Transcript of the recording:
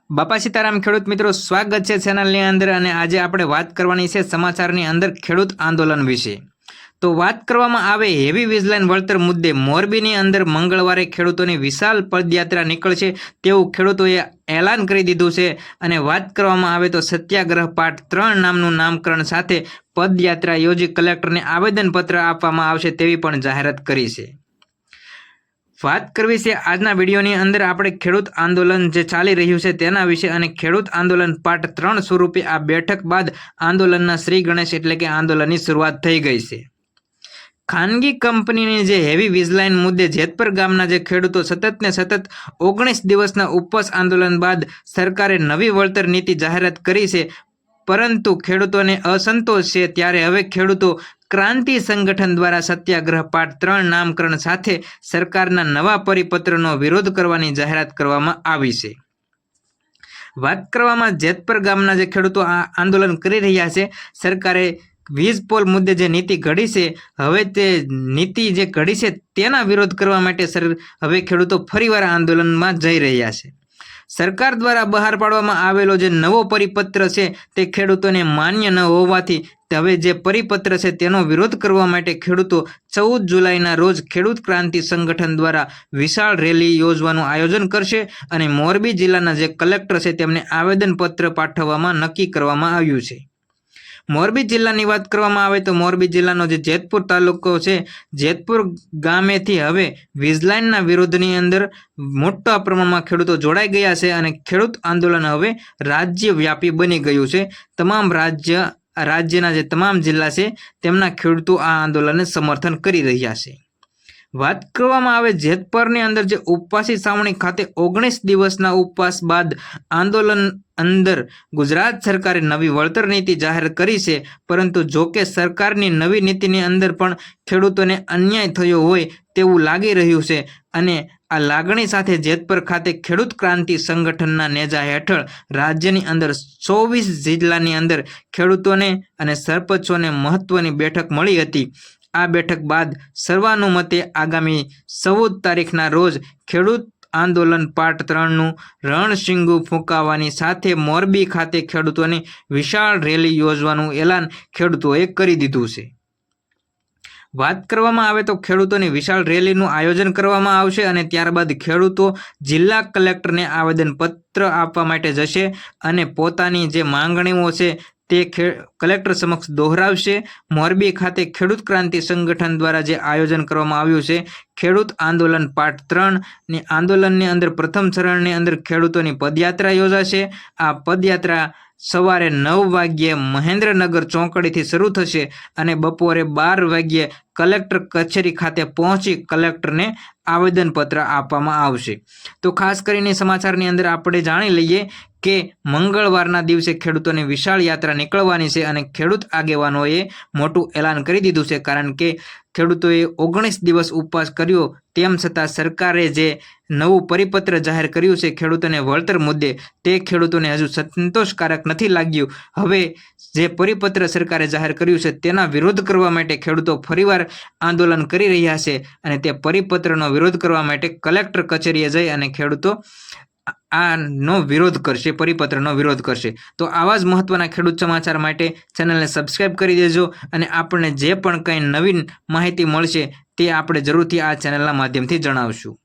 બાપા સીતારામ ખેડૂત મિત્રો, સ્વાગત છે ચેનલની અંદર। અને આજે આપણે વાત કરવાની છે સમાચારની અંદર ખેડૂત આંદોલન વિશે। તો વાત કરવામાં આવે હેવી વીજલાઇન વળતર મુદ્દે મોરબીની અંદર મંગળવારે ખેડૂતોની વિશાળ પદયાત્રા નીકળશે તેવું ખેડૂતોએ એલાન કરી દીધું છે। અને વાત કરવામાં આવે તો સત્યાગ્રહ પાર્ટ 3 નામનું નામકરણ સાથે પદયાત્રા યોજી કલેક્ટરને આવેદનપત્ર આપવામાં આવશે તેવી પણ જાહેરાત કરી છે। વાત કરવી છે આજના વિડીયોની અંદર આપણે ખેડૂત આંદોલન જે ચાલી રહ્યું છે તેના વિશે અને ખેડૂત આંદોલન પાર્ટ 3 સ્વરૂપે આ બેઠક બાદ આંદોલનના શ્રી ગણેશ એટલે કે આંદોલનની શરૂઆત થઈ ગઈ છે। ખાનગી કંપનીની જે હેવી વીજલાઇન મુદ્દે જેતપર ગામના જે ખેડૂતો સતત 19 દિવસના ઉપવાસ આંદોલન બાદ સરકારે નવી વળતર નીતિ જાહેરાત કરી છે, પરંતુ ખેડૂતોને અસંતોષ છે। ત્યારે હવે ખેડૂતો ક્રાંતિ સંગઠન દ્વારા સત્યાગ્રહ પાર્ટ 3 નામકરણ સાથે સરકારના નવા પરિપત્રનો વિરોધ કરવાની જાહેરાત કરવામાં આવી છે। વાત કરવામાં જેતપર ગામના જે ખેડૂતો આ આંદોલન કરી રહ્યા છે, સરકારે વીજ પોલ મુદ્દે જે નીતિ ઘડી છે, હવે તે નીતિ જે ઘડી છે તેના વિરોધ કરવા માટે હવે ખેડૂતો ફરીવાર આંદોલનમાં જઈ રહ્યા છે। સરકાર દ્વારા બહાર પાડવામાં આવેલો જે નવો પરિપત્ર છે તે ખેડૂતોને માન્ય ન હોવાથી હવે જે પરિપત્ર છે તેનો વિરોધ કરવા માટે ખેડૂતો 14 જુલાઈના રોજ ખેડૂત ક્રાંતિ સંગઠન દ્વારા વિશાળ રેલી યોજવાનું આયોજન કરશે અને મોરબી જિલ્લાના જે કલેક્ટર છે તેમને આવેદનપત્ર પાઠવવામાં નક્કી કરવામાં આવ્યું છે। મોરબી જિલ્લાની વાત કરવામાં આવે તો મોરબી જિલ્લાનો જે જેતપુર તાલુકો છે, જેતપુર ગામેથી હવે વીજલાઇનના વિરોધની અંદર મોટા પ્રમાણમાં ખેડૂતો જોડાઈ ગયા છે અને ખેડૂત આંદોલન હવે રાજ્યવ્યાપી બની ગયું છે। તમામ રાજ્યના જે તમામ જિલ્લા છે તેમના ખેડૂતો આ આંદોલનને સમર્થન કરી રહ્યા છે। વાત કરવામાં આવે જેતપરની અંદર જે ઉપવાસી છાવણી ખાતે 19 દિવસના ઉપવાસ બાદ આંદોલન અંદર ગુજરાત સરકારે નવી વળતર નીતિ જાહેર કરી છે, પરંતુ જો કે સરકારની નવી નીતિની અંદર પણ ખેડૂતોને અન્યાય થયો હોય તેવું લાગી રહ્યું છે અને આ લાગણી સાથે જેતપર ખાતે ખેડૂત ક્રાંતિ સંગઠનના નેજા હેઠળ રાજ્યની અંદર 24 જિલ્લાની અંદર ખેડૂતોને અને સરપંચોને મહત્વની બેઠક મળી હતી। આ બેઠક બાદ સર્વાનુમતે આગામી 14 તારીખના રોજ ખેડૂત આંદોલન પાર્ટ 3નું રણશીંગુ ફૂંકાવાની સાથે મોરબી ખાતે ખેડૂતોની વિશાળ રેલી યોજવાનું એલાન ખેડૂતોએ કરી દીધું છે। વાત કરવામાં આવે તો ખેડૂતોની વિશાળ રેલીનું આયોજન કરવામાં આવશે અને ત્યારબાદ ખેડૂતો જિલ્લા કલેક્ટરને આવેદનપત્ર આપવા માટે જશે અને પોતાની જે માંગણીઓ છે તે કલેક્ટર સમક્ષ દોહરાવશે। મોરબી ખાતે ખેડૂત ક્રાંતિ સંગઠન દ્વારા જે આયોજન કરવામાં આવ્યું છે ખેડૂત આંદોલન પાર્ટ 3 ની આંદોલનની અંદર પ્રથમ ચરણની અંદર ખેડૂતોની પદયાત્રા યોજાશે। આ પદયાત્રા સવારે 9 વાગ્યે મહેન્દ્રનગર ચોકડીથી શરૂ થશે અને બપોરે 12 વાગ્યે કલેક્ટર કચેરી ખાતે પહોંચી કલેક્ટરને આવેદનપત્ર આપવામાં આવશે। તો ખાસ કરીને સમાચારની અંદર આપણે જાણી લઈએ કે મંગળવારના દિવસે ખેડૂતોની વિશાળ યાત્રા નીકળવાની છે અને ખેડૂત આગેવાનોએ મોટું એલાન કરી દીધું છે, કારણ કે ખેડૂતોએ 19 દિવસ ઉપવાસ કર્યો તેમ છતાં સરકારે જે નવું પરિપત્ર જાહેર કર્યું છે ખેડૂતોને વળતર મુદ્દે, તે ખેડૂતોને હજુ સંતોષકારક નથી લાગ્યું। હવે જે પરિપત્ર સરકારે જાહેર કર્યું છે તેના વિરોધ કરવા માટે ખેડૂતો ફરીવાર આંદોલન કરી રહ્યા છે અને તે પરિપત્રનો વિરોધ કરવા માટે કલેક્ટર કચેરીએ જઈ અને ખેડૂતો આનો વિરોધ કરશે, પરિપત્રનો વિરોધ કરશે। તો આવા જ મહત્વના ખેડૂત સમાચાર માટે ચેનલને સબસ્ક્રાઈબ કરી દેજો અને આપણને જે પણ કંઈ નવીન માહિતી મળશે તે આપણે જરૂરથી આ ચેનલના માધ્યમથી જણાવશું।